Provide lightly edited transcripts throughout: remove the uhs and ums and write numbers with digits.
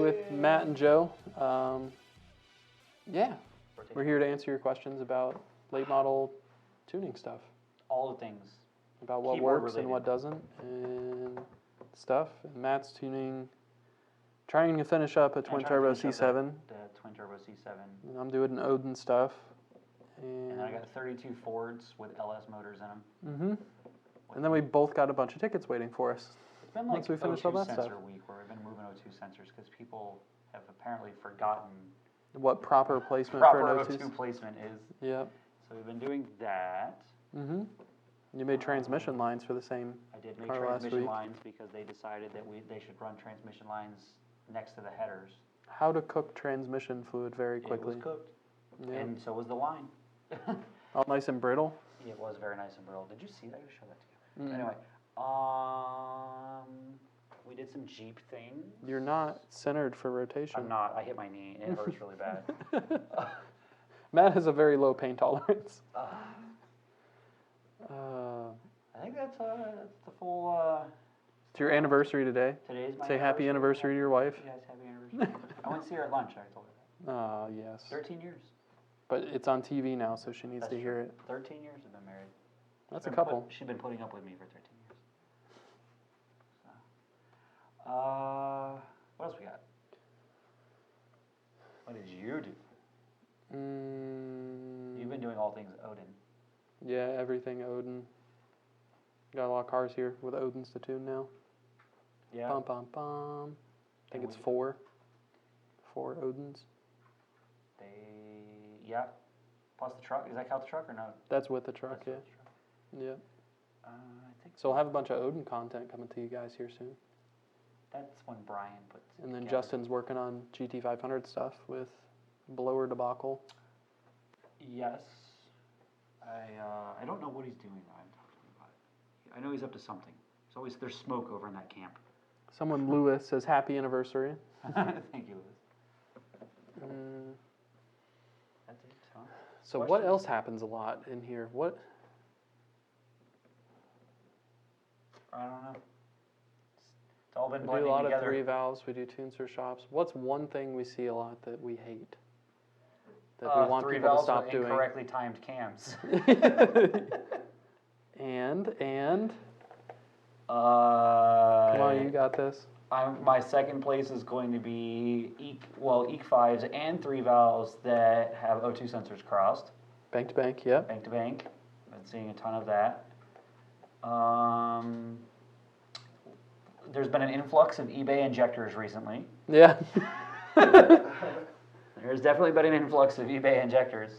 with Matt and Joe. Yeah, we're here to answer your questions about late model tuning stuff. All the things. About what works and what doesn't and stuff. And Matt's trying to finish up a twin turbo C7. The twin turbo C7. And I'm doing Odin stuff. And I got 32 Fords with LS motors in them. Mm-hmm. And then we both got a bunch of tickets waiting for us. It's been like once we finish all that sensor stuff. week where we've been moving O2 sensors because people have apparently forgotten what proper placement for an an O2 O2 placement is. Yep. So we've been doing that. Mm-hmm. You made transmission lines for the same I did make car last transmission week. lines because they decided that they should run transmission lines next to the headers. How to cook transmission fluid very quickly. It was cooked. Yeah. And so was the line. All nice and brittle. It was very nice and brittle. Did you see that? I show that to you. Mm. Anyway, we did some Jeep things. You're not centered for rotation. I'm not. I hit my knee. It hurts really bad. Matt has a very low pain tolerance. I think that's the full. It's your anniversary today. Today's my Say happy anniversary to your wife. Yes, happy anniversary. I went to see her at lunch. I told her that. Yes. 13 years. But it's on TV now, so she needs to hear it. 13 years I've been married. That's a couple. She's been putting up with me for 13 years. So. What else we got? What did you do? You've been doing all things Odin. Yeah, everything Odin. Got a lot of cars here with Odins to tune now. Yeah. Bum, bum, bum. I think it's 4. 4 Odins. Yeah. Plus the truck. Does that count the truck or no? That's with the truck, yeah. Yeah. I think so we'll have a bunch of Odin content coming to you guys here soon. that's when Brian puts it And then together. Justin's working on GT500 stuff with blower debacle. Yes. I don't know what he's doing though. I haven't talked to him about it. I know he's up to something. There's smoke over in that camp. Someone, Lewis, says happy anniversary. Thank you, Lewis. That's it, huh? So what else happens a lot in here? What? I don't know. It's all been We blending do a lot together. of 3 valves. We do tunes for shops. What's one thing we see a lot that we hate? That we want 3 people to valves stop with doing? incorrectly timed cams. And? Come Come on, you got this. My second place is going to be EQ5s and 3 valves that have O2 sensors crossed. Bank to bank, yep. Bank to bank. Been seeing a ton of that. There's been an influx of eBay injectors recently. Yeah. There's definitely been an influx of eBay injectors.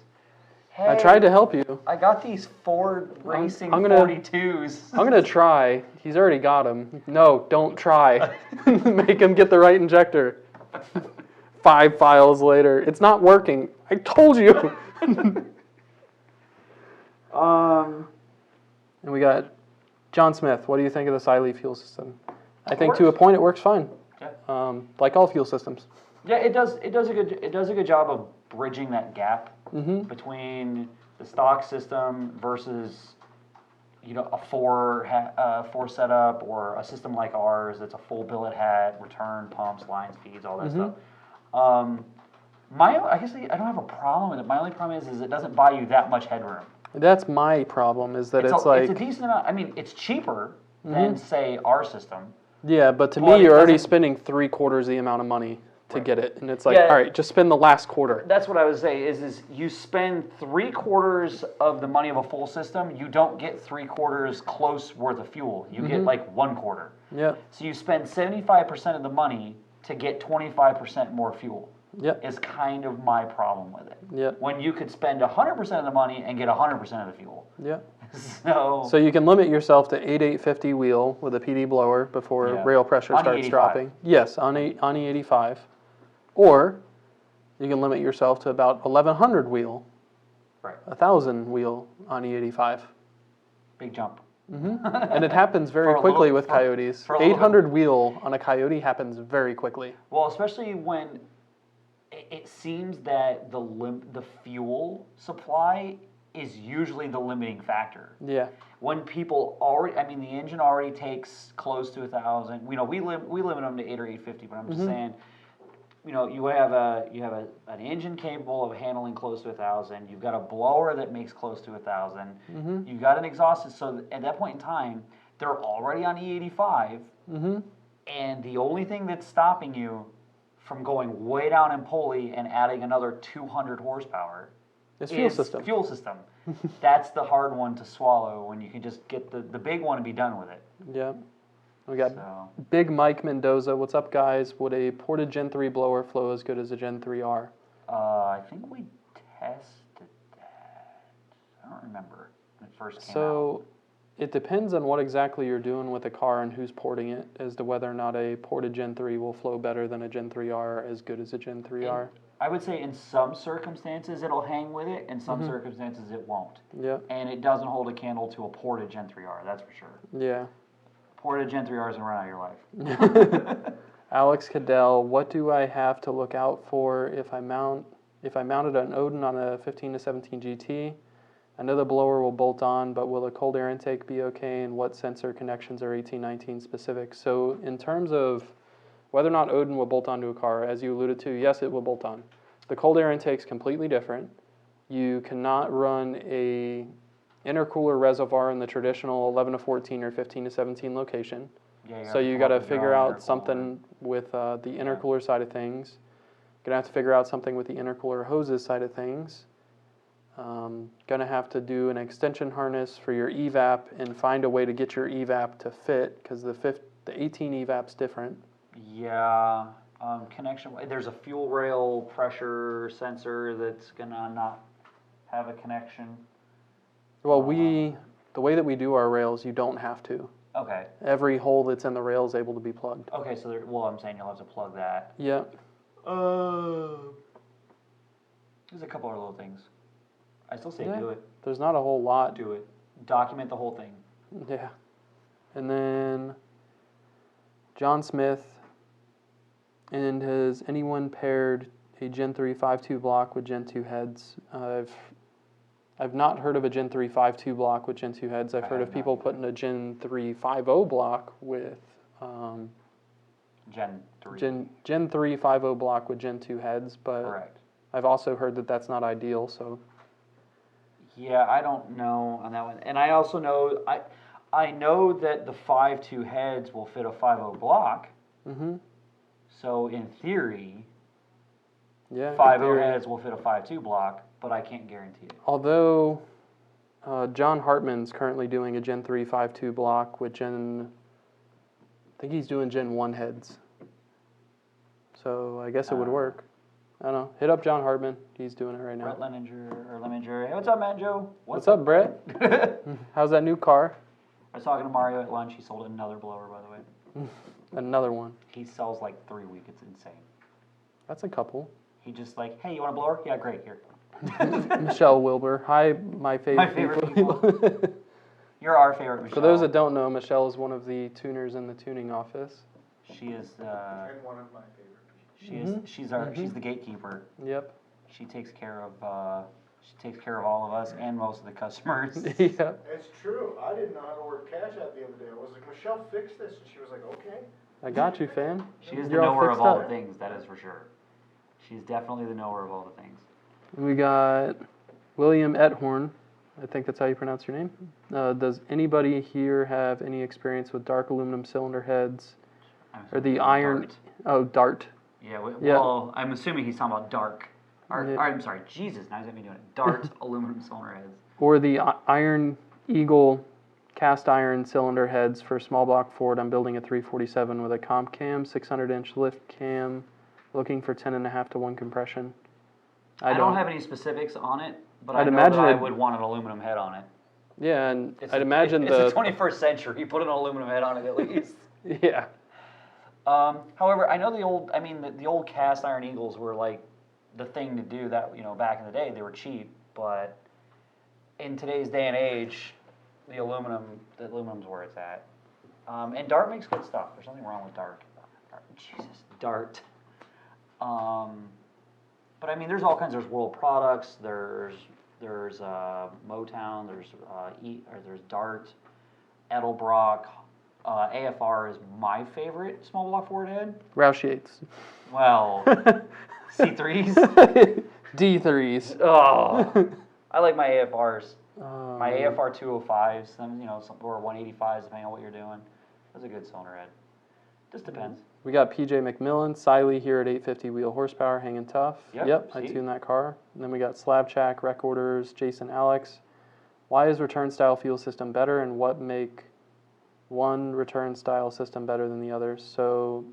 Hey, I tried to help you. I got these Ford Racing I'm gonna, 42s. I'm going to try. He's already got them. No, don't try. Make him get the right injector. 5 files later. It's not working. I told you. And we got John Smith. What do you think of the Siley fuel system? I think to a point it works fine. Yeah. Like all fuel systems. Yeah, it does a good job of bridging that gap between the stock system versus a 4 setup or a system like ours that's a full billet hat, return pumps, line speeds, all that stuff. I guess I don't have a problem with it. My only problem is it doesn't buy you that much headroom. That's my problem, is that it's like... It's a decent amount. I mean, it's cheaper than, say, our system. Yeah, but to me, you're already spending 3/4 the amount of money to get it. And it's like, all right, just spend the last quarter. That's what I would say, is you spend 3/4 of the money of a full system, you don't get 3/4 close worth of fuel. You get like 1/4. Yeah. So you spend 75% of the money to get 25% more fuel. Yep. Is kind of my problem with it. Yep. When you could spend 100% of the money and get 100% of the fuel. Yep. So you can limit yourself to 8,850 wheel with a PD blower before rail pressure starts dropping. Yes, on E85. Or you can limit yourself to about 1,100 wheel, 1,000 wheel on E85. Big jump. And it happens very quickly with Coyotes. 800 wheel on a Coyote happens very quickly. Well, especially when it seems that the fuel supply is usually the limiting factor. Yeah. When people already, I mean, the engine already takes close to 1,000. We limit them to 8 or 850, but I'm just saying, you have an engine capable of handling close to 1,000. You've got a blower that makes close to 1,000. You've got an exhaust. So at that point in time, they're already on E85, and the only thing that's stopping you from going way down in pulley and adding another 200 horsepower is fuel system. Fuel system. That's the hard one to swallow when you can just get the big one and be done with it. Yeah. We got Big Mike Mendoza. What's up, guys? Would a ported Gen 3 blower flow as good as a Gen 3R? I think we tested that. I don't remember when it first came out. So it depends on what exactly you're doing with the car and who's porting it as to whether or not a ported Gen 3 will flow better than a Gen 3R as good as a Gen 3R. I would say in some circumstances it'll hang with it, in some circumstances it won't. Yeah. And it doesn't hold a candle to a ported Gen 3R, that's for sure. Yeah. Ported Gen 3R is going to run out of your life. Alex Cadell, what do I have to look out for if I mounted an Odin on a 15 to 17 GT? I know the blower will bolt on, but will the cold air intake be okay, and what sensor connections are 1819 specific? So in terms of whether or not Odin will bolt onto a car, as you alluded to, yes, it will bolt on. The cold air intake is completely different. You cannot run a intercooler reservoir in the traditional 11 to 14 or 15 to 17 location. Yeah, so you got to figure out something with the intercooler side of things. Gonna have to figure out something with the intercooler hoses side of things. Gonna have to do an extension harness for your evap and find a way to get your evap to fit, because the 18 evap's different. Yeah, connection. There's a fuel rail pressure sensor that's gonna not have a connection. Well, the way that we do our rails, you don't have to. Okay. Every hole that's in the rail is able to be plugged. Okay, so I'm saying you'll have to plug that. Yeah. There's a couple other little things. I still say do it. There's not a whole lot. Do it. Document the whole thing. Yeah. And then John Smith. And has anyone paired a Gen 3 5.2 block with Gen 2 heads? I've not heard of a Gen 3 5.2 block with Gen 2 heads. I've heard of people putting a Gen 3 5.0 block with Gen 3. Gen 3 5.0 block with Gen 2 heads, but correct. I've also heard that that's not ideal. So yeah, I don't know on that one. And I also know I know that the 5.2 heads will fit a 5.0 block. Mm-hmm. So in theory, yeah, 5.0 heads will fit a 5.2 block, but I can't guarantee it. Although John Hartman's currently doing a Gen 3 5.2 block with I think he's doing Gen 1 heads. So I guess it would work. I don't know. Hit up John Hartman. He's doing it right now. Brett Lemminger. Hey, what's up, Matt Joe? What's up, Brett? How's that new car? I was talking to Mario at lunch. He sold another blower, by the way. Another one. He sells like 3 a week. It's insane. That's a couple. He just like, hey, you want a blower? Yeah, great. Here. Michelle Wilbur. Hi, my favorite people. You're our favorite, Michelle. For those that don't know, Michelle is one of the tuners in the tuning office. She is. And one of my favorite people. She's the gatekeeper. Yep. She takes care of all of us and most of the customers. Yeah. It's true. I didn't know how to work Cash App the other day. I was like, Michelle, fix this. And she was like, okay. I got you, fam. She is the knower of all the things, that is for sure. She's definitely the knower of all the things. We got William Ethorn. I think that's how you pronounce your name. Does anybody here have any experience with dark aluminum cylinder heads? Or the iron... Dart. Oh, Dart. Yeah, well, I'm assuming he's talking about dark. Yeah. I'm sorry, Jesus, now he's got me doing it. Dart aluminum cylinder heads. Or the Iron Eagle cast iron cylinder heads for small block Ford. I'm building a 347 with a comp cam, 600-inch lift cam, looking for 10.5 to 1 compression. I don't have any specifics on it, but I'd I know imagine that I would want an aluminum head on it. Yeah, and I'd imagine it's the 21st century. You put an aluminum head on it at least. Yeah. However, I know the old cast iron Eagles were like the thing to do. That back in the day they were cheap, but in today's day and age, the aluminum's where it's at. And Dart makes good stuff. There's nothing wrong with Dart. Dart. But I mean, there's all kinds. There's World Products. There's Motown. There's Dart, Edelbrock, AFR is my favorite small block Ford head. Roush Yates. Well, C3s. D3s. Oh, I like my AFRs. Um, My AFR 205s, some, or 185s, depending on what you're doing. That's a good cylinder head. Just depends. We got PJ McMillan, Siley here at 850 wheel horsepower, hanging tough. Yep, I see? tuned that car. And then we got Slabchack, Rec Orders, Jason Alex. Why is return style fuel system better, and what make one return style system better than the others? So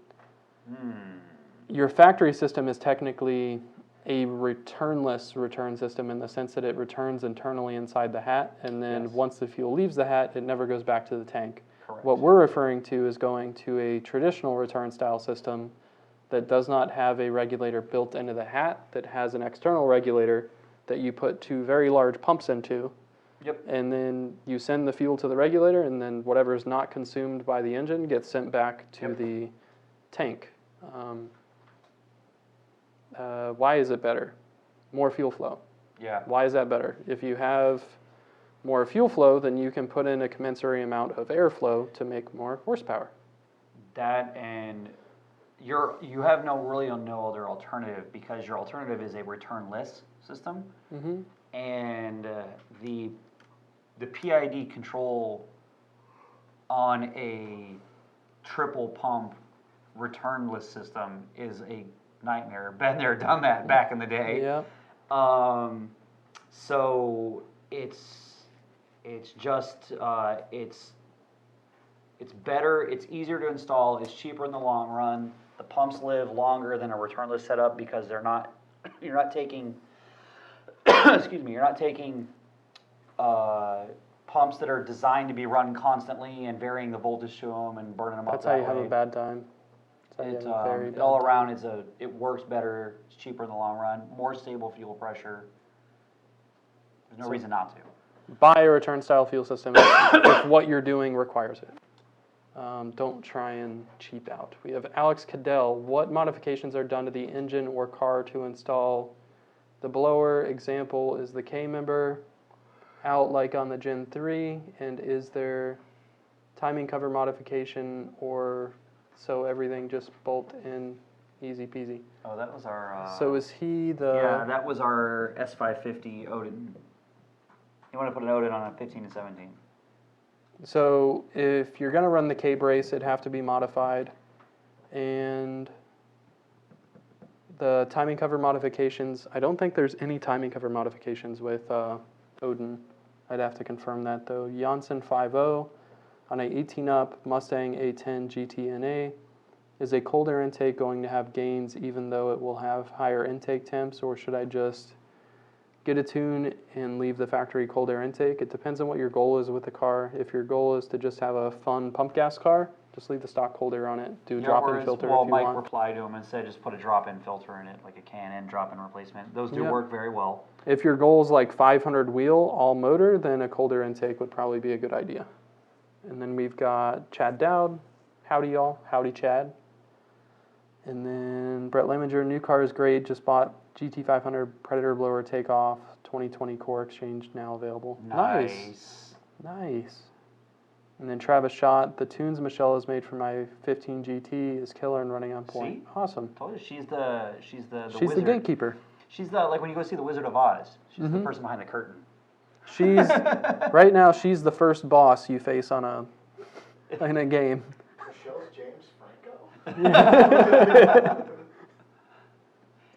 your factory system is technically a returnless return system in the sense that it returns internally inside the hat, and then Yes. once the fuel leaves the hat, it never goes back to the tank. Correct. What we're referring to is going to a traditional return style system that does not have a regulator built into the hat, that has an external regulator that you put two very large pumps into. Yep. And then you send the fuel to the regulator, and then whatever is not consumed by the engine gets sent back to the tank. Why is it better? More fuel flow. Yeah. Why is that better? If you have more fuel flow, then you can put in a commensurate amount of airflow to make more horsepower. That, and you have no other alternative, because your alternative is a returnless system, and the PID control on a triple pump returnless system is a nightmare. Been there, done that back in the day. Yeah. So it's just it's better, it's easier to install, it's cheaper in the long run. The pumps live longer than a returnless setup because you're not taking excuse me, you're not taking pumps that are designed to be run constantly and varying the voltage to them and burning them up That's how that you have way. a bad time. It's all around. It works better. It's cheaper in the long run. More stable fuel pressure. There's no reason not to. Buy a return style fuel system if what you're doing requires it. Don't try and cheap out. We have Alex Cadell. What modifications are done to the engine or car to install the blower? Example is the K-member out like on the Gen 3, and is there timing cover modification, or so everything just bolt in easy peasy? Oh, that was our. So is he the... Yeah, that was our S550 Odin. You want to put an Odin on a 15 and 17. So if you're going to run the K-brace, it'd have to be modified. And the timing cover modifications, I don't think there's any timing cover modifications with Odin. I'd have to confirm that though. Janssen 5.0 on a 18-up Mustang A10 GT is a cold air intake going to have gains even though it will have higher intake temps, or should I just get a tune and leave the factory cold air intake? It depends on what your goal is with the car. If your goal is to just have a fun pump gas car, just leave the stock cold air on it. Do a drop-in filter if you Mike want. replied to him and said just put a drop-in filter in it, like a Can-N drop-in replacement. Those do work very well. If your goal is like 500 wheel, all motor, then a cold air intake would probably be a good idea. And then we've got Chad Dowd. Howdy, y'all. Howdy, Chad. And then Brett Leminger, new car is great. Just bought GT500 Predator blower takeoff. 2020 core exchange now available. Nice. And then Travis Schott, the tunes Michelle has made for my 15 GT is killer and running on point. See? Awesome. Told you, she's the She's wizard. the gatekeeper. She's the, like when you go see the Wizard of Oz, she's the person behind the curtain. She's right now. She's the first boss you face on in a game. Michelle's James Franco.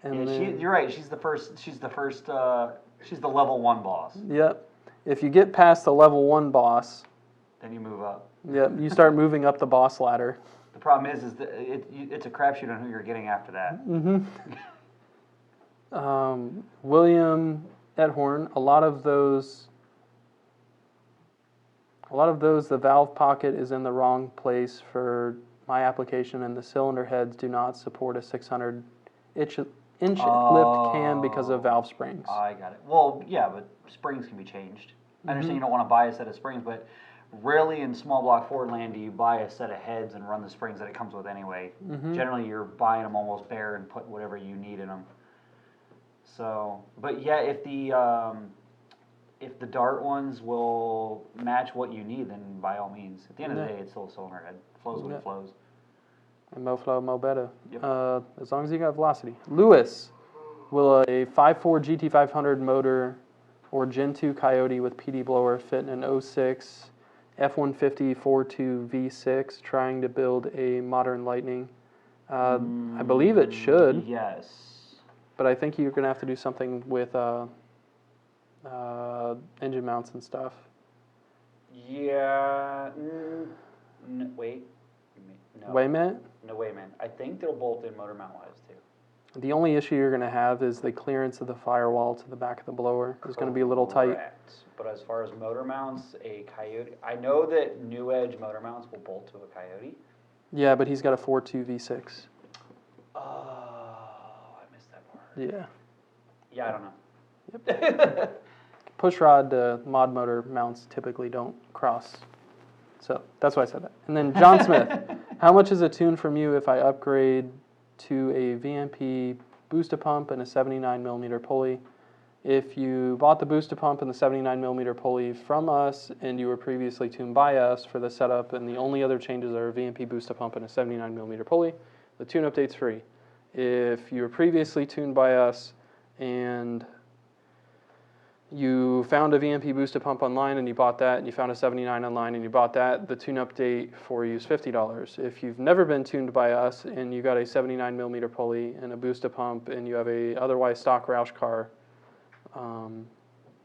And Yeah, then, you're right. She's the first. She's the level 1 boss. Yep. If you get past the level 1 boss, Then you move up. yep, you start moving up the boss ladder. The problem is that it's a crapshoot on who you're getting after that. William Edhorn, a lot of those, the valve pocket is in the wrong place for my application, and the cylinder heads do not support a 600 inch lift cam because of valve springs. I got it. Well, yeah, but springs can be changed. I understand you don't want to buy a set of springs, but rarely in small block Ford land do you buy a set of heads and run the springs that it comes with anyway. Generally, you're buying them almost bare and put whatever you need in them. So, but yeah, if the if the Dart ones will match what you need, then by all means. At the end of the day, it's still a cylinder head. Flows when it flows. And mo flow, mo better. Yep. As long as you got velocity. Lewis, will a 5.4 GT500 motor or Gen 2 Coyote with PD blower fit in an 06 F-150 4.2 V6 trying to build a modern Lightning? I believe it should. Yes. But I think you're going to have to do something with engine mounts and stuff. Yeah. Wait. No. Wait a minute. No, wait a minute. I think they'll bolt in motor mount wise too. The only issue you're going to have is the clearance of the firewall to the back of the blower is going to be a little tight. Correct. But as far as motor mounts, a Coyote, I know that New Edge motor mounts will bolt to a Coyote. Yeah, but he's got a 4.2 V6. Oh, I missed that part. Yeah. Yeah, I don't know. Pushrod mod motor mounts typically don't cross. So that's why I said that. And then John Smith, how much is a tune from you if I upgrade to a VMP booster pump and a 79 millimeter pulley? If you bought the booster pump and the 79 millimeter pulley from us and you were previously tuned by us for the setup and the only other changes are a VMP booster pump and a 79 millimeter pulley, the tune update's free. If you were previously tuned by us and you found a VMP booster pump online and you bought that, and you found a 79 online and you bought that, the tune update for you is $50. If you've never been tuned by us and you got a 79 millimeter pulley and a booster pump and you have a otherwise stock Roush car,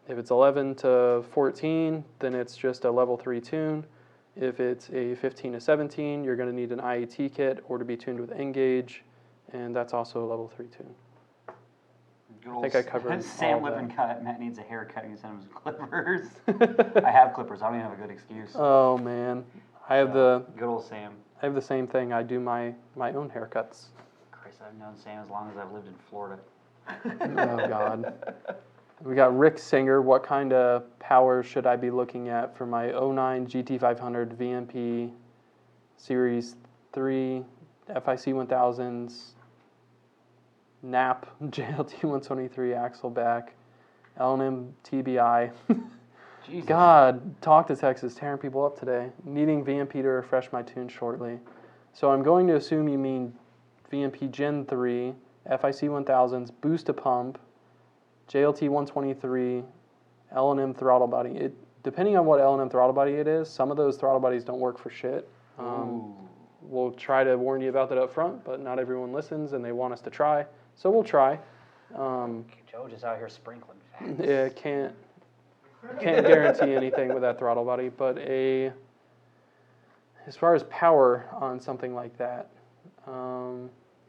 if it's 11 to 14, then it's just a level 3 tune. If it's a 15 to 17, you're going to need an IAT kit or to be tuned with Engage, and that's also a level 3 tune. I think I covered Sam all of that. Lippincott. Matt needs a haircut instead of his clippers. I have clippers. I don't even have a good excuse. Oh man, I have the good old Sam. I have the same thing. I do my own haircuts. Christ, I've known Sam as long as I've lived in Florida. Oh God. We got Rick Singer. What kind of power should I be looking at for my 09 GT500 VMP Series 3 FIC 1000s? NAP, JLT 123, axle back, L&M TBI. Jesus. God, Talk to Texas, tearing people up today. Needing VMP to refresh my tune shortly. So I'm going to assume you mean VMP Gen 3, FIC 1000s, booster pump, JLT 123, L&M throttle body. Depending on what L&M throttle body it is, some of those throttle bodies don't work for shit. We'll try to warn you about that up front, but not everyone listens and they want us to try. So we'll try. Joe just out here sprinkling facts. Yeah, can't guarantee anything with that throttle body, but as far as power on something like that,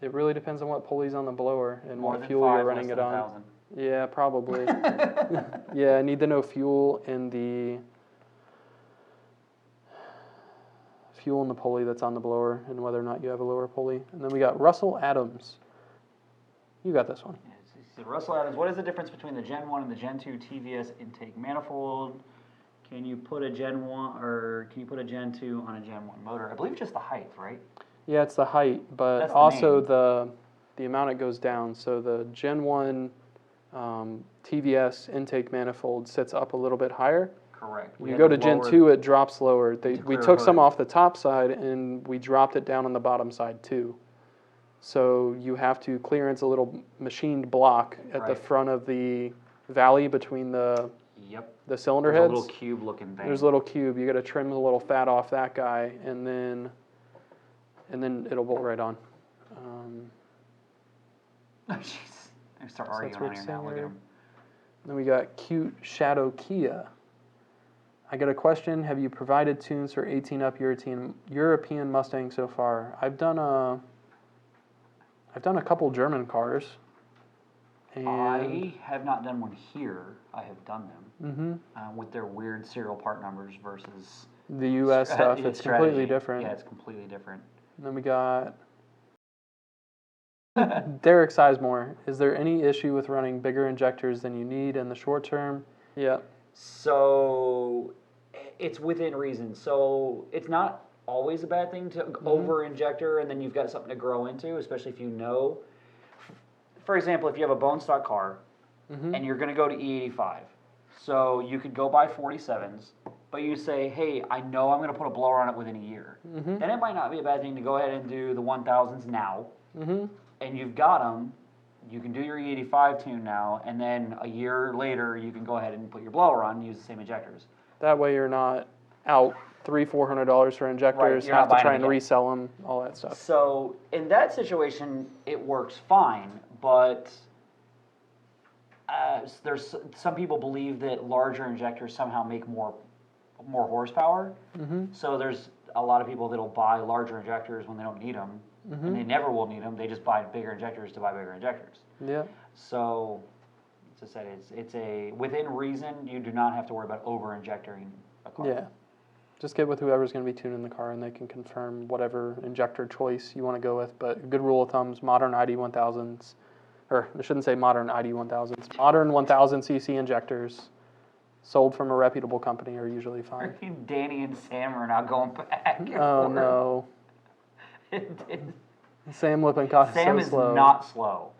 it really depends on what pulley's on the blower and More what than fuel 5, you're running less it than on. 1,000. Yeah, probably. Yeah, I need to know fuel in the pulley that's on the blower and whether or not you have a lower pulley. And then we got Russell Adams. You got this one. So Russell Adams, what is the difference between the Gen 1 and the Gen 2 TVS intake manifold? Can you put a Gen 1 or can you put a Gen 2 on a Gen 1 motor? I believe it's just the height, right? Yeah, it's the height, but That's the also name. the amount it goes down. So the Gen 1 TVS intake manifold sits up a little bit higher. Correct. You go to Gen 2, it drops lower. We clear took some hood. off the top side and we dropped it down on the bottom side too. So you have to clearance a little machined block at the Right. front of the valley between the cylinder There's heads. a little cube looking thing. There's a little cube. You got to trim the little fat off that guy, and then it'll bolt right on. Oh, jeez. I start arguing on Rick here now. Look at Singer. him. Then we got Cute Shadow Kia. I got a question. Have you provided tunes for 18 up European Mustang so far? I've done a couple German cars. And I have not done one here. I have done them with their weird serial part numbers versus the U.S. stuff, it's completely different. Yeah, it's completely different. And then we got Derek Sizemore. Is there any issue with running bigger injectors than you need in the short term? Yeah. So it's within reason. So it's not always a bad thing to over injector and then you've got something to grow into, especially if you know. For example, if you have a bone stock car and you're going to go to E85, So you could go buy 47s, but you say, hey, I know I'm going to put a blower on it within a year. Then it might not be a bad thing to go ahead and do the 1000s now, and you've got them. You can do your E85 tune now, and then a year later you can go ahead and put your blower on and use the same injectors. That way you're not out $300-400 for injectors, you're not have to buying try them and again. resell them, all that stuff. So in that situation, it works fine, but there's some people believe that larger injectors somehow make more horsepower. So there's a lot of people that'll buy larger injectors when they don't need them, and they never will need them. They just buy bigger injectors to buy bigger injectors. Yeah. So, as I said, it's a within reason. You do not have to worry about over injecting a car. Yeah. Just get with whoever's going to be tuning the car, and they can confirm whatever injector choice you want to go with. But a good rule of thumb is modern ID1000s, or I shouldn't say modern ID1000s, modern 1000cc injectors sold from a reputable company are usually fine. Danny and Sam are now going back. Oh, no. Sam Lippincott is Sam so is slow. not slow.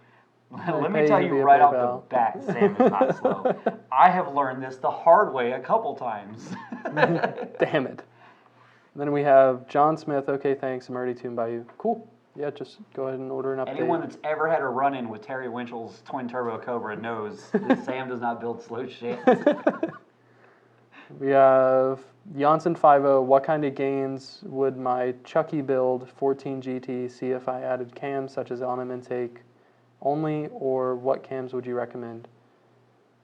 Let me pay tell you to you be a right off PayPal. the bat, Sam is not slow. I have learned this the hard way a couple times. Damn it. Then we have John Smith. Okay, thanks. I'm already tuned by you. Cool. Yeah, just go ahead and order an update. Anyone that's ever had a run-in with Terry Winchell's twin turbo Cobra knows that Sam does not build slow shit. We have Janssen 50. What kind of gains would my Chucky build 14 GT see if I added cams such as LM intake only, or what cams would you recommend?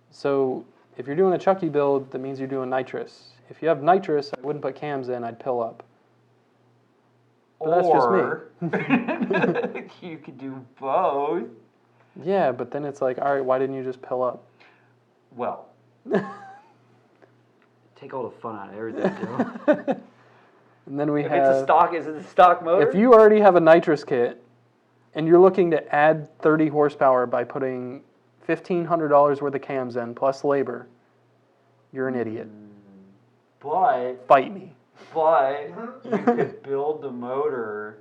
So if you're doing a Chucky build, that means you're doing nitrous. If you have nitrous, I wouldn't put cams in, I'd pill up. But that's just me. You could do both. Yeah, but then it's like, all right, why didn't you just pill up? Well, take all the fun out of everything, Joe. And then we If have... it's a stock, is it a stock motor? If you already have a nitrous kit, and you're looking to add 30 horsepower by putting $1,500 worth of cams in, plus labor, you're an idiot. But Fight me. you could build the motor,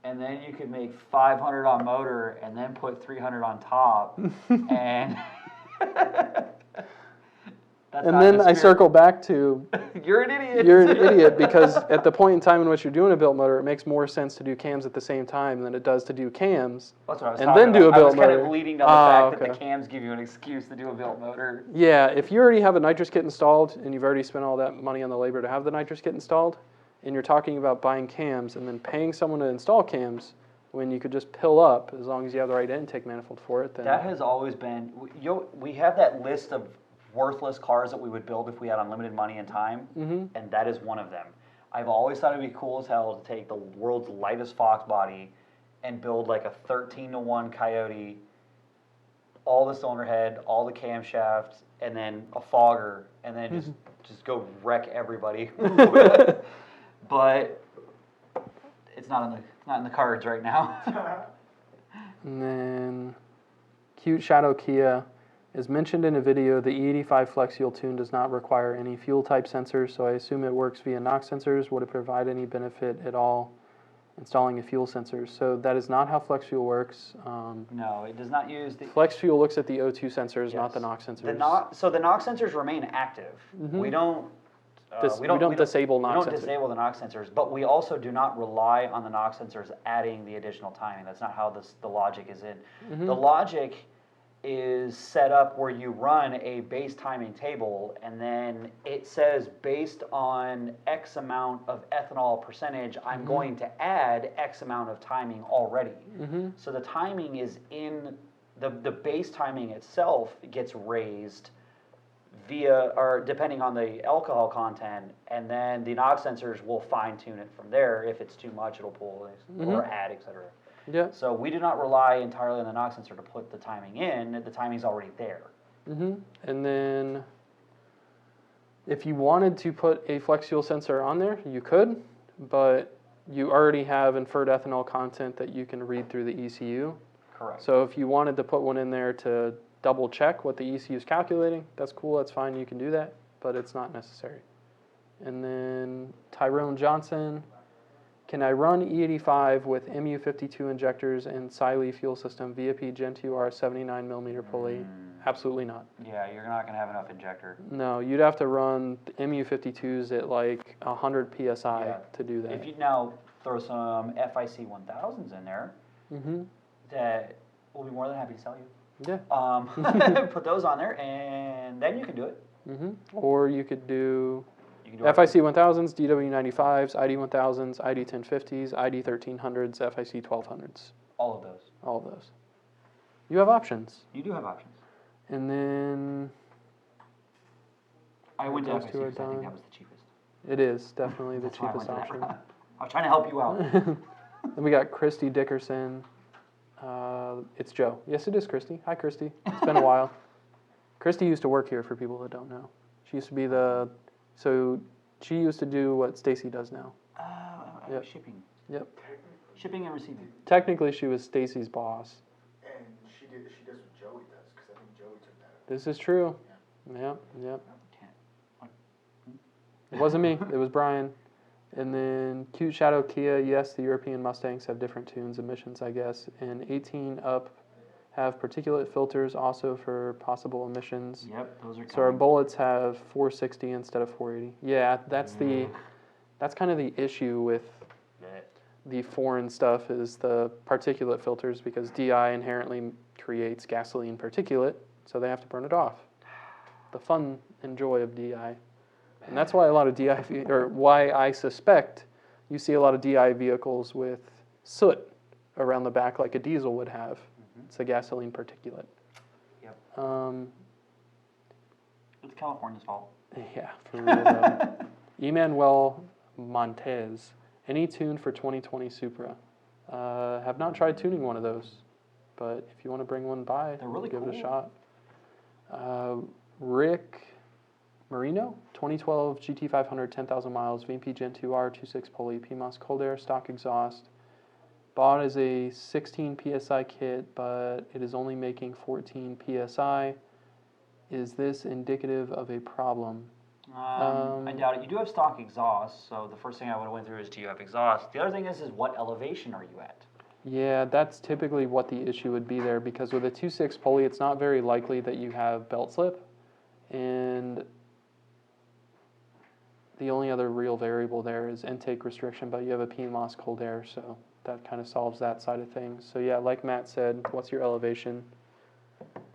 and then you could make 500 on motor, and then put 300 on top, and that's And not then the I spirit. circle back to, You're an idiot. you're an idiot, because at the point in time in which you're doing a built motor, it makes more sense to do cams at the same time than it does to do cams. That's what I was and talking then about. do a I was built kind motor. of leading down the fact that okay. the cams give you an excuse to do a built motor. Yeah, if you already have a nitrous kit installed, and you've already spent all that money on the labor to have the nitrous kit installed, and you're talking about buying cams and then paying someone to install cams, when you could just pill up, as long as you have the right intake manifold for it, then... That has always been, we have that list of worthless cars that we would build if we had unlimited money and time, and that is one of them. I've always thought it'd be cool as hell to take the world's lightest Fox body and build like a 13-to-1 Coyote, all the cylinder head, all the camshafts, and then a fogger, and then just go wreck everybody. But it's not in the cards right now. And then, Cute Shadow Kia, as mentioned in a video, the E85 Flex Fuel tune does not require any fuel type sensors, so I assume it works via NOx sensors. Would it provide any benefit at all installing a fuel sensor? So that is not how Flex Fuel works. No, it does not use the... Flex Fuel looks at the O2 sensors, not Yes. the NOx sensors. So the NOx sensors remain active. We don't... We don't disable NOx We don't sensors. disable the NOx sensors, but we also do not rely on the NOx sensors adding the additional timing. That's not how the logic is in. The logic is set up where you run a base timing table, and then it says based on X amount of ethanol percentage, I'm going to add X amount of timing already. So the timing is in the base timing itself gets raised via, or depending on the alcohol content, and then the NOx sensors will fine tune it from there. If it's too much, it'll pull or add, etc. Yeah. So we do not rely entirely on the NOx sensor to put the timing in. The timing's already there. And then, if you wanted to put a flex fuel sensor on there, you could, but you already have inferred ethanol content that you can read through the ECU. Correct. So if you wanted to put one in there to double check what the ECU is calculating, that's cool, that's fine, you can do that, but it's not necessary. And then Tyrone Johnson, can I run E85 with MU52 injectors and Siley fuel system VMP Gen 2R 79mm pulley? Absolutely not. Yeah, you're not gonna have enough injector. No, you'd have to run the MU52s at like 100 psi Yeah. to do that. If you now throw some FIC 1000s in there, that we'll be more than happy to sell you. Yeah. Put those on there, and then you can do it. Or you could do You can do FIC 1000s, DW95s, ID 1000s, ID 1050s, ID 1300s, FIC 1200s. all of those. All of those. You have options. You do have options. And then I went to Those FIC two are because I think done. that was the cheapest. it is definitely the That's why I cheapest went to that. option. I was trying to help you out. Then we got Christy Dickerson. It's Joe. Yes, it is Christy. Hi, Christy. It's been a while. Christy used to work here for people that don't know. She used to be she used to do what Stacy does now. Yep. Shipping. Yep. Shipping and receiving. Technically, she was Stacy's boss. And she does what Joey does, because I think Joey took that. This is true. Yep. Can't. It wasn't me. It was Brian. And then Cute Shadow Kia. Yes, the European Mustangs have different tunes, emissions, I guess. And 18 up have particulate filters also for possible emissions. Yep, those are coming. So our bullets have 460 instead of 480. Yeah, that's kind of the issue with the foreign stuff is the particulate filters, because DI inherently creates gasoline particulate, so they have to burn it off. The fun and joy of DI. And that's why a lot of DI, or why I suspect you see a lot of DI vehicles with soot around the back like a diesel would have. It's a gasoline particulate. Yep. It's California's fault. Yeah, for real though. Emmanuel Montez. Any tune for 2020 Supra? Have not tried tuning one of those, but if you want to bring one by, They're really give it a cool. shot. Rick Marino, 2012 GT500, 10,000 miles, VMP Gen 2R, 2.6 pulley, PMOS cold air, stock exhaust. Bought as a 16 PSI kit, but it is only making 14 PSI. Is this indicative of a problem? I doubt it. You do have stock exhaust, so the first thing I would have went through is, do you have exhaust? The other thing is what elevation are you at? Yeah, that's typically what the issue would be there, because with a 2.6 pulley, it's not very likely that you have belt slip, and the only other real variable there is intake restriction, but you have a PMOS cold air, so that kind of solves that side of things. So yeah, like Matt said, what's your elevation?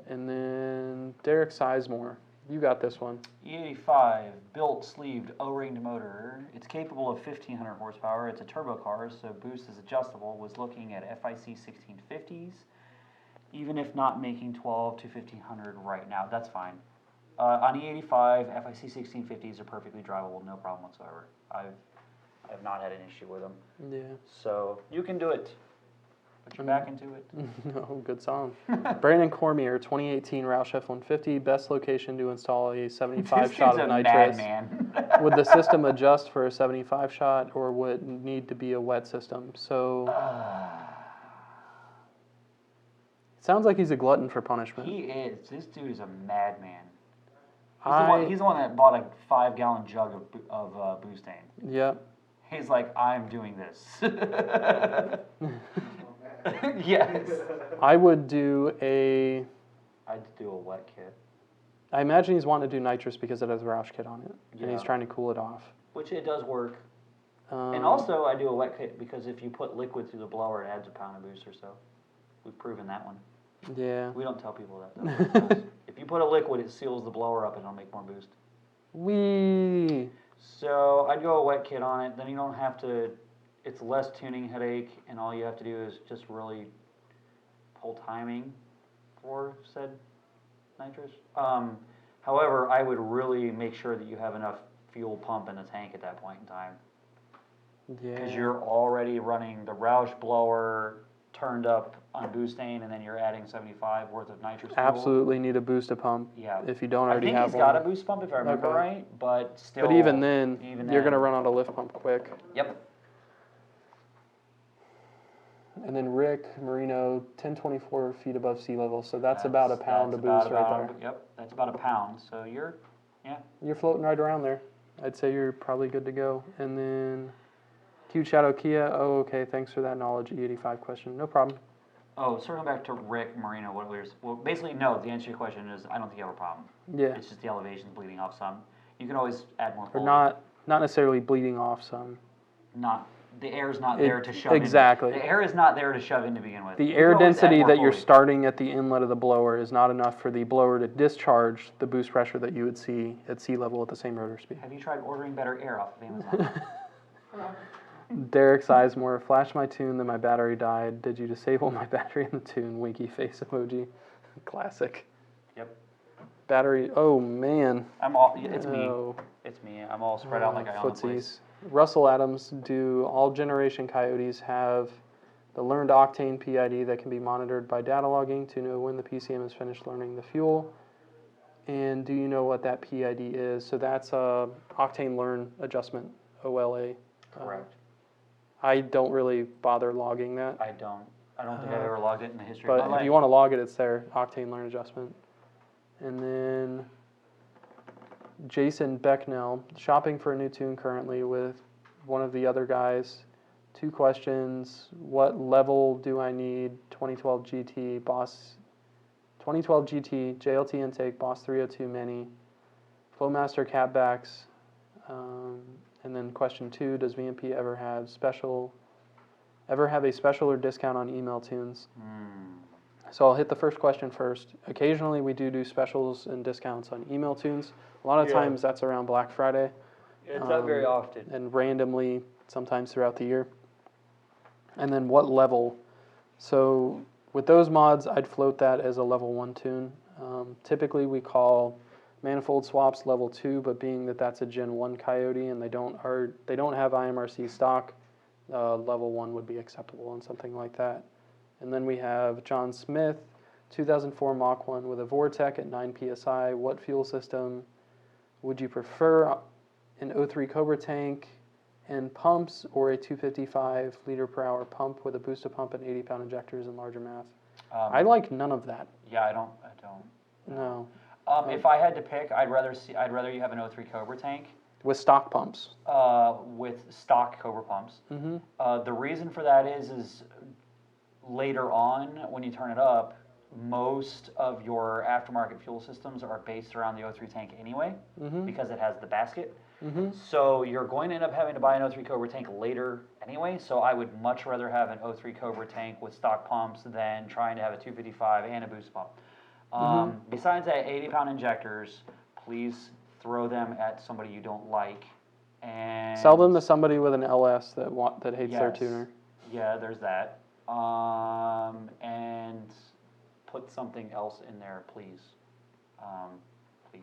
And then Derek Sizemore, you got this one. E85, built, sleeved, O-ringed motor. It's capable of 1,500 horsepower. It's a turbo car, so boost is adjustable. Was looking at FIC 1650s, even if not making 12 to 1,500 right now. That's fine. On E85, FIC 1650s are perfectly drivable, no problem whatsoever. I've not had an issue with them. Yeah. So you can do it. Put your back into it. No, good song. Brandon Cormier, 2018 Roush F-150, best location to install a 75 shot of nitrous. Madman. Would the system adjust for a 75 shot, or would it need to be a wet system? So, it sounds like he's a glutton for punishment. He is. This dude is a madman. I- He's the one that bought a 5-gallon jug of Boostane. Yep. He's like, I'm doing this. Yes. I would do a. I'd do a wet kit. I imagine he's wanting to do nitrous because it has a Roush kit on it, and he's Yeah. trying to cool it off. Which it does work. Um, And also, I do a wet kit because if you put liquid through the blower, it adds a pound of boost or so. We've proven that one. Yeah. We don't tell people that, though. If you put a liquid, it seals the blower up and it'll make more boost. Wee. So I'd go a wet kit on it, then you don't have to, it's less tuning headache, and all you have to do is just really pull timing for said nitrous. However, I would really make sure that you have enough fuel pump in the tank at that point in time. Yeah. Because you're already running the Roush blower turned up on Boostane, and then you're adding 75 worth of nitrous fuel. Absolutely need a booster pump. Yeah. If you don't I already think have he's one. got a boost pump if I remember Okay. right, but still. But even then, even you're then. going to run out of lift pump quick. Yep. And then Rick Marino, 1024 feet above sea level, so that's about a pound of boost right there. Yep, that's about a pound. So you're You're floating right around there. I'd say you're probably good to go. And then Cute Shadow Kia, oh, okay, thanks for that knowledge, E85 question. No problem. Oh, circling back to Rick Marino, well, basically, no, the answer to your question is, I don't think you have a problem. Yeah. It's just the elevation's bleeding off some. You can always add more Or pulley. not necessarily bleeding off some. The air's not there to shove exactly. in. The air is not there to shove in to begin with. The air density that you're starting at the inlet of the blower is not enough for the blower to discharge the boost pressure that you would see at sea level at the same rotor speed. Have you tried ordering better air off of Amazon? Derek Sizemore, flashed my tune, then my battery died. Did you disable my battery in the tune? Winky face emoji. Classic. Yep. Battery, oh man. It's me. It's me. I'm all spread out like I own the place. Russell Adams, do all generation Coyotes have the learned octane PID that can be monitored by data logging to know when the PCM is finished learning the fuel? And do you know what that PID is? So that's a octane learn adjustment, OLA. Correct. I don't really bother logging that. I don't think I've ever logged it in the history But of my life. if you want to log it, it's there, octane learn adjustment. And then Jason Becknell, shopping for a new tune currently with one of the other guys. 2 questions. What level do I need? 2012 GT, Boss, 2012 GT, JLT intake, Boss 302 Mini, Flowmaster catbacks. And then question 2, does VMP ever have a special or discount on email tunes? So I'll hit the first question first. Occasionally we do specials and discounts on email tunes. A lot of times that's around Black Friday. It's not very often. And randomly, sometimes throughout the year. And then what level? So with those mods, I'd float that as a level 1 tune. Typically we call manifold swaps level 2, but being that that's a Gen 1 Coyote and they don't have IMRC stock, level 1 would be acceptable on something like that. And then we have John Smith, 2004 Mach 1 with a Vortec at 9 psi. What fuel system would you prefer? An 03 Cobra tank and pumps, or a 255 liter per hour pump with a booster pump and 80-pound injectors and larger mass? I like none of that. Yeah, I don't. No. If I had to pick, I'd rather you have an 03 Cobra tank. With stock pumps. With stock Cobra pumps. The reason for that is later on, when you turn it up, most of your aftermarket fuel systems are based around the 03 tank anyway, because it has the basket. So you're going to end up having to buy an 03 Cobra tank later anyway, so I would much rather have an 03 Cobra tank with stock pumps than trying to have a 255 and a boost pump. Besides that, 80-pound injectors, please throw them at somebody you don't like. And sell them to somebody with an LS that hates their tuner. Yeah, there's that. And put something else in there, please. Please,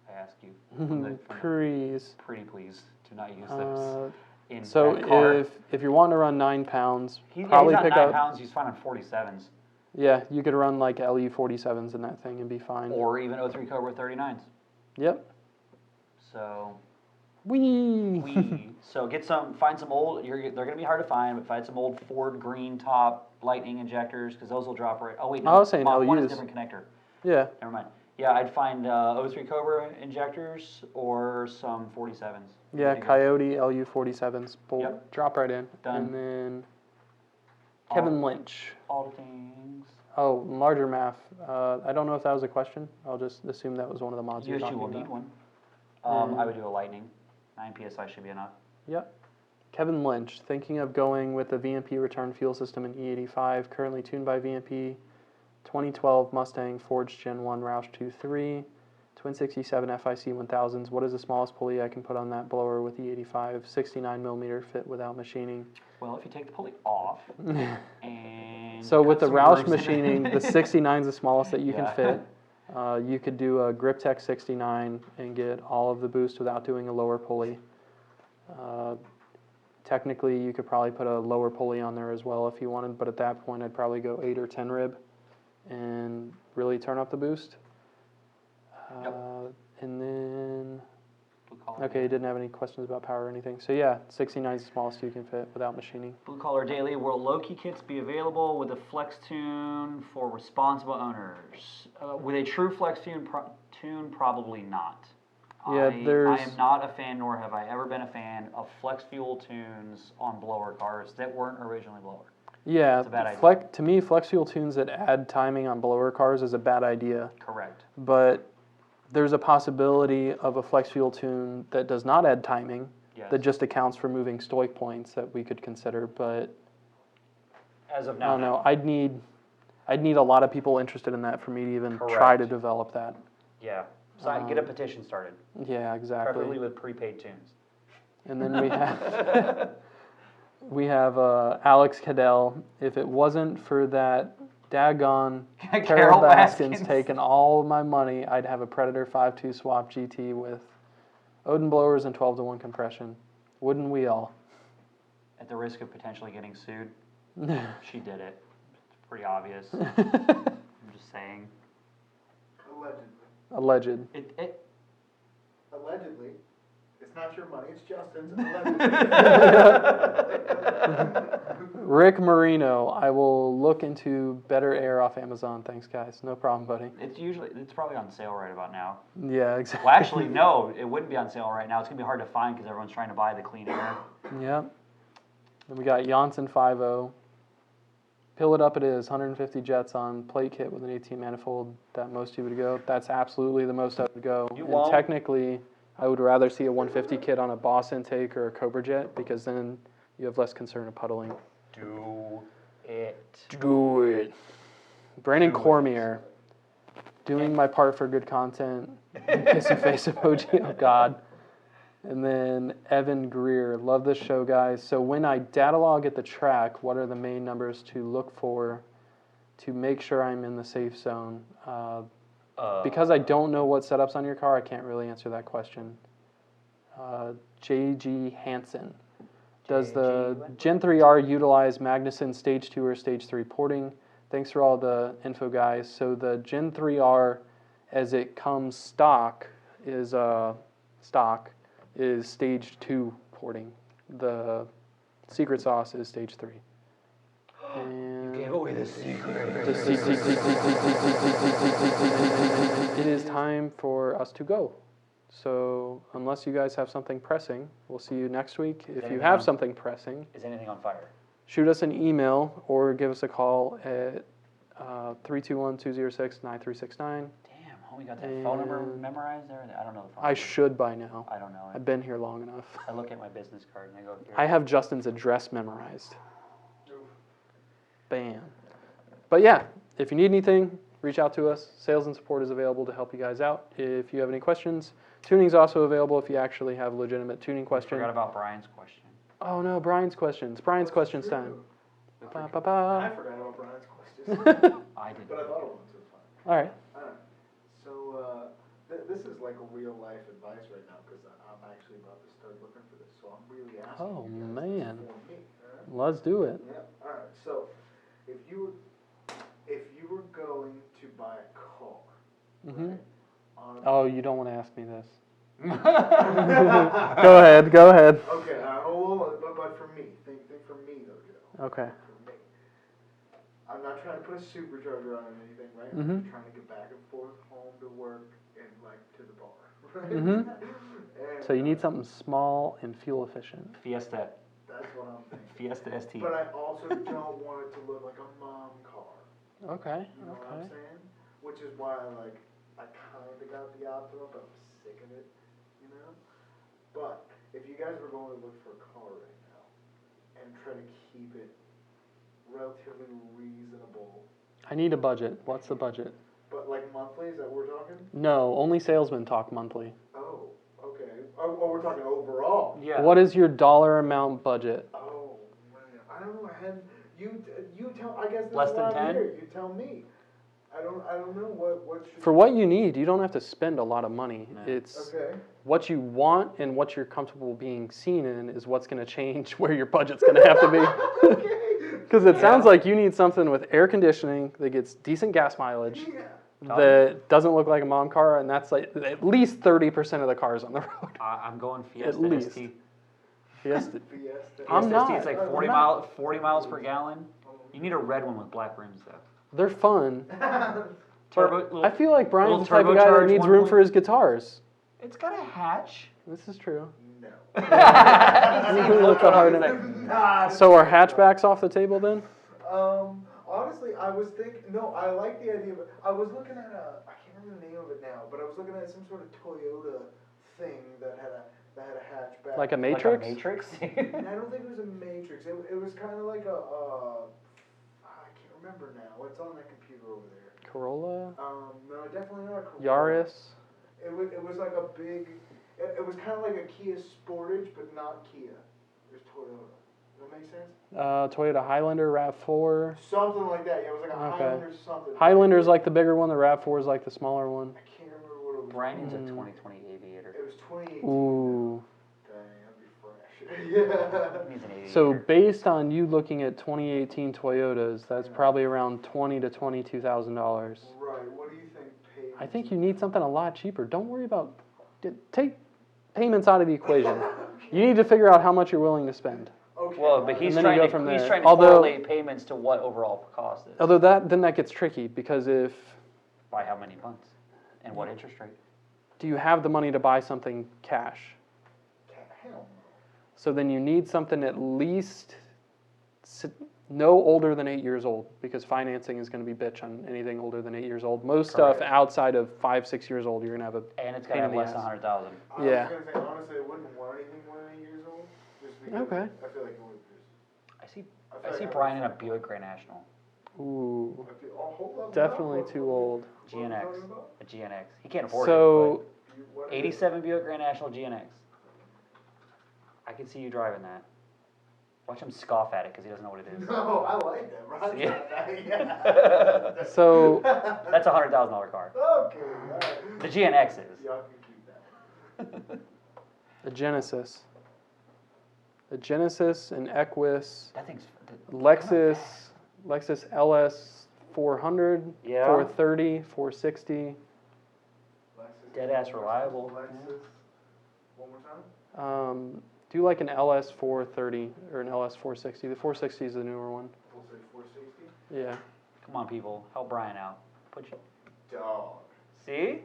I ask you. Please. Pretty please, do not use those in so that car. if you're wanting to run 9 pounds, He's probably not pick 9 up. pounds. He's fine on 47s. Yeah, you could run like LU 47s in that thing and be fine. Or even 03 Cobra 39s. Yep. So. Wee. So find some old. They're gonna be hard to find, but find some old Ford green top Lightning injectors, because those will drop right. Oh wait, no. I was saying Mach 1 is LUs. different connector. Yeah. Never mind. Yeah, I'd find 03 Cobra injectors or some 47s. Yeah, Coyote LU 47s. Yep. Drop right in. Done. And then Kevin Lynch. All the things. Oh, larger math. I don't know if that was a question. I'll just assume that was one of the mods you're Yes, talking you will about. need one. I would do a Lightning. 9 psi should be enough. Yep. Kevin Lynch, thinking of going with the VMP return fuel system in E85, currently tuned by VMP, 2012 Mustang Forged Gen 1 Roush 2.3, Twin 67 FIC 1000s. What is the smallest pulley I can put on that blower with E85? 69 millimeter fit without machining. Well, if you take the pulley off and so with the Roush grooves in it. machining, the 69 is the smallest that you can fit. You could do a GripTech 69 and get all of the boost without doing a lower pulley. Technically, you could probably put a lower pulley on there as well if you wanted, but at that point, I'd probably go 8 or 10 rib and really turn up the boost. And then, okay, you didn't have any questions about power or anything. So yeah, 69 is the smallest you can fit without machining. Blue Collar Daily, will Loki kits be available with a flex tune for responsible owners? With a true flex tune, probably not. Yeah, I am not a fan, nor have I ever been a fan of flex fuel tunes on blower cars that weren't originally blower. Yeah, It's a bad idea. to me, flex fuel tunes that add timing on blower cars is a bad idea. Correct. But there's a possibility of a flex fuel tune that does not add timing, Yes. that just accounts for moving stoic points that we could consider. But As of I now, don't know. no. I'd need a lot of people interested in that for me to even try to Correct. develop that. Yeah. So get a petition started, Yeah, exactly. preferably with prepaid tunes. And then we have Alex Cadell. If it wasn't for that daggone Carol Carol Baskins Baskins. taking all of my money, I'd have a Predator 5.2 swap GT with Odin blowers and 12-to-1 compression. Wouldn't we all? At the risk of potentially getting sued, she did it. It's pretty obvious. I'm just saying. Allegedly. Alleged. Allegedly. It's not your money, it's Justin's. Rick Marino, I will look into Better Air off Amazon. Thanks, guys. No problem, buddy. It's probably on sale right about now. Yeah, exactly. Well, actually, no, it wouldn't be on sale right now. It's gonna be hard to find because everyone's trying to buy the clean air. Yeah. Then we got Janssen 5.0. Pill it up it is, 150 jets on plate kit with an 18 manifold that most you would go. That's absolutely the most I would go. You and won't. Technically, I would rather see a 150 kit on a Boss intake or a Cobra jet because then you have less concern of puddling. Do it. Do it. Brandon Cormier, doing my part for good content. Kissy face emoji, oh God. And then Evan Greer, love this show, guys. So when I data log at the track, what are the main numbers to look for to make sure I'm in the safe zone? Because I don't know what setup's on your car, I can't really answer that question. JG Hansen, does the Gen 3R utilize Magnuson Stage 2 or Stage 3 porting? Thanks for all the info, guys. So the Gen 3R, as it comes stock, is Stage 2 porting. The secret sauce is Stage 3. And Gave away the secret. it is time for us to go. So unless you guys have something pressing, we'll see you next week. If you anything have on- something pressing, Is anything on fire? shoot us an email or give us a call at 321-206-9369. Damn, homie got that phone number And- memorized there? I don't know the phone I number. should by now. I don't know it. I've been here long enough. I look at my business card and I go, here. I have Justin's address memorized. Bam. But yeah, if you need anything, reach out to us. Sales and support is available to help you guys out. If you have any questions, tuning's also available if you actually have a legitimate tuning question. Forgot about Brian's question. Oh no, Brian's questions. Brian's questions time. Ba, ba, I ba. forgot about Brian's questions, I did. but I thought it was, so it's fine. All right. Alright, so, this is like a real life advice right now, cause I'm actually about to start looking for this, so I'm really asking Oh, you guys to man. inform me, alright? Let's do it. Yeah, alright, so, if you were going to buy a car, Mhm. right? on- Oh, you don't want to ask me this. Go ahead. Go ahead. Okay, well, but for me, think for me though, Joe. Okay. For me. I'm not trying to put a supercharger on anything, right? Mhm. I'm trying to get back and forth home to work and like to the bar, right? Mhm. And, So you need something small and fuel efficient. Fiesta. That's what I'm thinking. Fiesta ST. But I also don't want it to look like a mom car. Okay. You know what I'm Okay. saying? Which is why I kind of got the Optima, but I'm sick of it, you know? But if you guys were going to look for a car right now and try to keep it relatively reasonable, I need a budget. What's the budget? but like monthly, is that what we're talking? No, only salesmen talk monthly. Oh, okay. Oh, we're talking overall. Yeah. What is your dollar amount budget? Oh, man. I don't know. I hadn't, you tell, I guess this Less is than why I'm 10? here. You tell me. I don't know what should. For what you need, you don't have to spend a lot of money. No. It's Okay. what you want and what you're comfortable being seen in is what's going to change where your budget's going to have to be. Okay. Because it sounds like you need something with air conditioning that gets decent gas mileage, Yeah. that doesn't look like a mom car, and that's like at least 30% of the cars on the road. I'm going Fiesta At least. ST. Fiesta. Fiesta. I'm Fiesta not. ST, it's like I'm 40 not. 40 miles per gallon. You need a red one with black rims though. They're fun. Turbo. But I feel like Brian's the little type of guy that turbocharged needs one room point- for his guitars. It's got a hatch. This is true. No. That's a hard Nah. So are hatchbacks off the table then? Honestly, I was thinking, no, I like the idea, but I was looking at I can't remember the name of it now, but I was looking at some sort of Toyota thing that had a hatchback. Like a Like Matrix? a Matrix? And I don't think it was a Matrix. It was kind of like I can't remember now. It's on that computer over there. Corolla? No, definitely not a Corolla. Yaris? It was like a big. It was kind of like a Kia Sportage, but not Kia. It was Toyota. Does that make sense? Toyota Highlander, RAV4. Something like that. Yeah, it was like a Okay. Highlander something. Highlander's like the bigger one, the RAV4 is like the smaller one. I can't remember what it was. Brandon's a 2020 Aviator. It was 2018. Ooh. Dang, that'd be fresh. Yeah. He's an Aviator. So based on you looking at 2018 Toyotas, that's probably around $20,000 to $22,000. Right. What do you think? Payments? I think you need something a lot cheaper. Don't worry about take payments out of the equation. You need to figure out how much you're willing to spend. Okay. Well, but he's And then you trying go from to he's there. trying to Although- correlate payments to what overall cost is. Although that gets tricky because if By how many months? And what interest rate? do you have the money to buy something cash? Hell no. So then you need something at least no older than 8 years old because financing is going to be bitch on anything older than 8 years old. Most stuff Correct. outside of 5, 6 years old, you're going to have a And it's got pain to in have the less than ass. 100,000. I Yeah. was gonna say honestly, I wouldn't want anything more than 8 years old. Just because Okay. I feel like it would just. I see feel I like see would Brian in a fuck Buick up. Grand National. Ooh, I feel, hold up, definitely what- too what- old. what are we GNX. talking about? A GNX. He can't afford So You- what it. is it? 87 Buick Grand National GNX. I can see you driving that. Watch him scoff at it because he doesn't know what it is. No, I like that, right? See? Yeah. So That's a $100,000 car. Okay, alright. The GNX is. Y'all can keep that. a Genesis, an Equus, That thing's Lexus LS 400, Yeah. 430, 460. Lexus. Dead-ass reliable. Lexus. One more time? Do like an LS 430 or an LS 460. The 460 is the newer one. We'll say 460. Yeah. Come on, people. Help Brian out. Put you. Dog. See?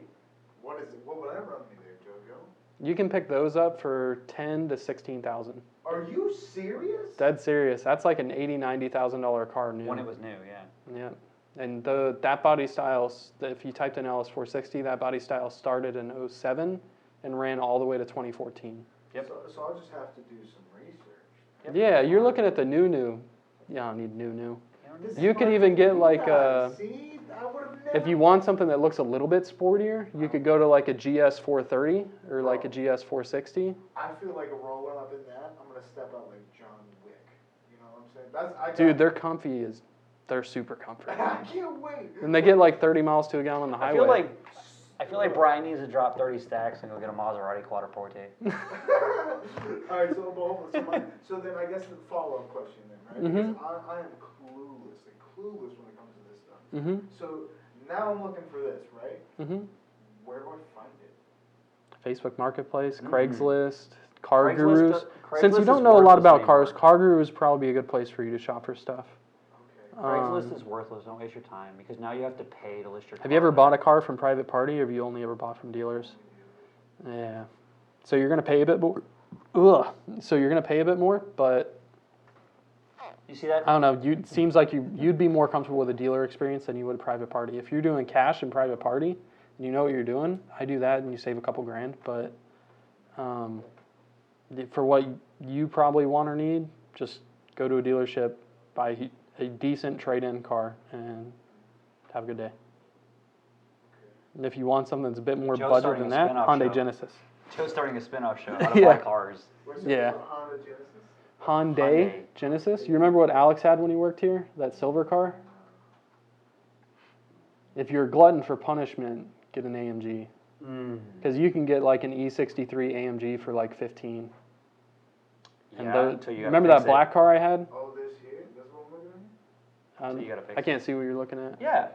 What is it? What would that run me there, JoJo? You can pick those up for 10 to 16,000. Are you serious? Dead serious. That's like an $80,000-$90,000 car new. When it was new, yeah. Yeah. And that body style, if you typed in LS 460, that body style started in 07 and ran all the way to 2014. Yep. So I'll just have to do some research. Yep. Yeah, you're looking at the new. Yeah, I don't need new. This You is could my even get thing, like guys. See? I would've never. if you want something that looks a little bit sportier, you could go to like a GS 430 or like a GS 460. I feel like rolling up in that, I'm gonna step out like John Wick. You know what I'm saying? Dude, they're comfy they're super comfy. I can't wait. And they get like 30 miles to a gallon on the highway. I feel like Brian needs to drop 30 stacks and go get a Maserati Quattroporte. All right, so then I guess the follow-up question then, right? Because I am clueless when it comes to this stuff. Mm-hmm. So now I'm looking for this, right? Mm-hmm. Where do I find it? Facebook Marketplace, Mhm. Craigslist, Car Craigslist- Gurus. Craigslist Since you is don't know a lot worthless about anymore. cars, Car Gurus is probably a good place for you to shop for stuff. Okay. Craigslist is worthless. Don't waste your time because now you have to pay to list your car. Have you ever bought a car from private party, or have you only ever bought from dealers? Yeah. So you're gonna pay a bit more. Ugh. So you're gonna pay a bit more, but You see that? I don't know. It seems like you'd be more comfortable with a dealer experience than you would a private party. If you're doing cash and private party, and you know what you're doing, I do that, and you save a couple grand. But for what you probably want or need, just go to a dealership, buy a decent trade-in car, and have a good day. And if you want something that's a bit more Joe's budget starting than a that, spin-off Hyundai show. Genesis. Joe's starting a spin-off show. How to Yeah. buy cars. What's it Yeah. called? Honda Genesis? Hyundai Genesis. You remember what Alex had when he worked here? That silver car? If you're a glutton for punishment, get an AMG. Because you can get like an E63 AMG for like 15. And Yeah, until you gotta remember fix that black car I had? Oh, this here? This one we're doing? So you gotta fix I can't see what you're looking at. Yeah.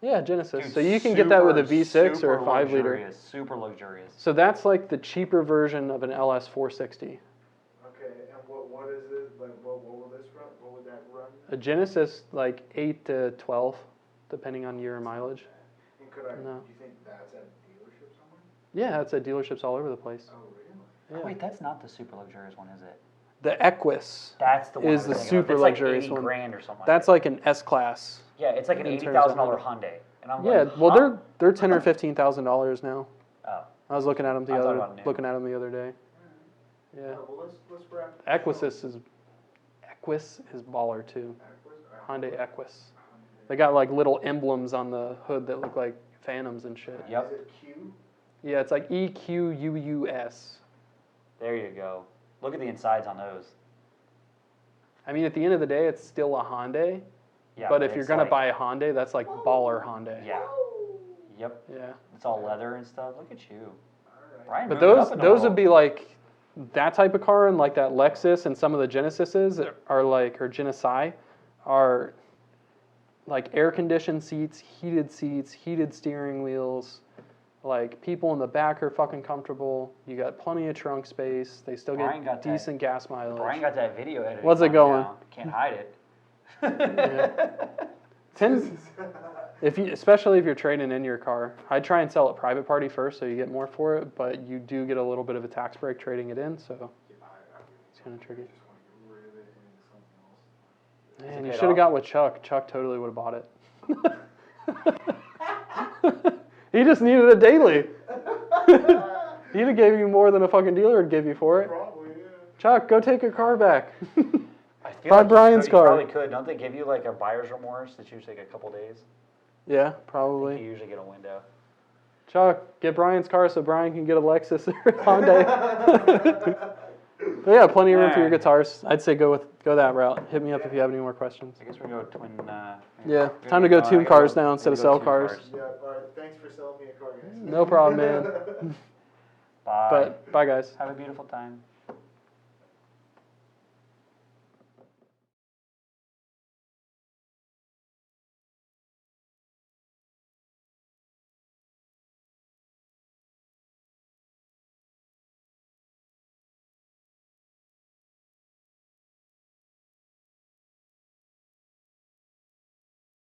Yeah, Genesis. Dude, so you can get that with a V6 or super a 5 liter. luxurious, super luxurious. So that's like the cheaper version of an LS 460. Okay, and what is this? Like, what will this run? What would that run? A Genesis like 8 to 12, depending on year and mileage. And could No. do you think that's at a dealership somewhere? Yeah, it's at dealerships all over the place. Oh, really? Yeah. Wait, that's not the super luxurious one, is it? The Equus That's the one is I the was thinking of. super It's like luxurious 80 one. grand or something. That's like an S-Class. Yeah, it's like an in terms of $80,000 Hyundai. And I'm Yeah, like, well, huh? they're $10,000 or $15,000 now. Oh. I was looking at them I thought about new. the other day. Yeah, Well, let's wrap. Equus is baller too. Equus? Hyundai Equus. They got like little emblems on the hood that look like phantoms and shit. Yep. Is it Q? Yeah, it's like EQUUS. There you go. Look at the insides on those. I mean, at the end of the day, it's still a Hyundai. Yeah, but if you're it's gonna like- buy a Hyundai, that's like baller Hyundai. Yeah. Yep. Yeah. It's all leather and stuff. Look at you. Alright. Brian But moving those up in the those would world. be like that type of car, and like that Lexus and some of the Genesises are like, or Genesi are like air conditioned seats, heated steering wheels. Like people in the back are fucking comfortable. You got plenty of trunk space. They still Brian got get that- decent gas mileage. Brian got that video edited. What's it on going? now. Can't hide it. Especially if you're trading in your car, I'd try and sell it private party first, so you get more for it. But you do get a little bit of a tax break trading it in, so it's kind of tricky. I just want to get rid of it into something else. Man, it you paid should have off? got with Chuck. Chuck totally would have bought it. He just needed a daily. He'd have gave you more than a fucking dealer would give you for it. Probably, yeah. Chuck, go take your car back. I feel Buy like Brian's you car. probably could. Don't they give you like a buyer's remorse that usually take a couple days? Yeah, I think probably. you usually get a window. Chuck, get Brian's car so Brian can get a Lexus or Hyundai. But yeah, plenty of room for your Alright. guitars. I'd say go that route. Hit me up if you have any more questions. I guess we go twin. Yeah, we're time to gonna go tune I cars gotta now go- instead of gotta go sell tune cars. Yeah, alright, thanks for selling me a car, guys. No problem, man. Bye. But bye, guys. Have a beautiful time.